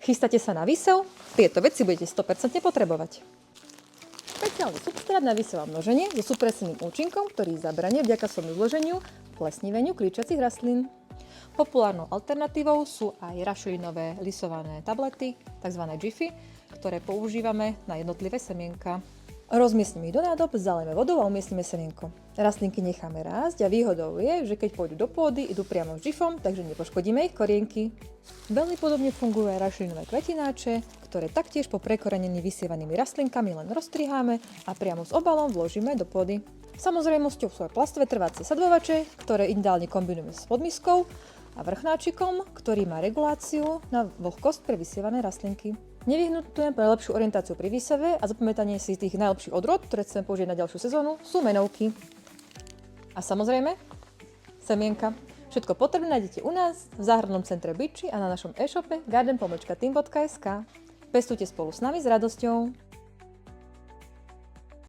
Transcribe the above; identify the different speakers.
Speaker 1: Chystáte sa na výsev? Tieto veci budete 100% potrebovať. Špeciálny substrát na výsev a množenie so supresívnym účinkom, ktorý zabranie vďaka svojmu zloženiu plesniveniu klíčiacich rastlín. Populárnou alternatívou sú aj rašelinové lisované tablety, tzv. Jiffy, ktoré používame na jednotlivé semienka. Rozmiestnime ich do nádob, zalejeme vodou a umiestnime semienko. Rastlinky necháme rásť a výhodou je, že keď pôjdu do pôdy, idú priamo s Jiffom, takže nepoškodíme ich korienky. Veľmi podobne fungujú aj rašelinové kvetináče, ktoré taktiež po prekorenení vysievanými rastlinkami len roztriháme a priamo s obalom vložíme do pôdy. Samozrejmosťou sú aj plastové trvácie sadvovače, ktoré ideálne kombinujeme s podmiskou a vrchnáčikom, ktorý má reguláciu na vlhkosť pre vysievané rastlinky. Nevyhnutné pre lepšiu orientáciu pri výseve a zapamätanie si tých najlepších odrôd, ktoré chceme použiť na ďalšiu sezónu, sú menovky. A samozrejme, semienka. Všetko potrebné nájdete u nás v záhradnom centre Byči a na našom e-shope garden-team.sk. Pestujte spolu s nami s radosťou.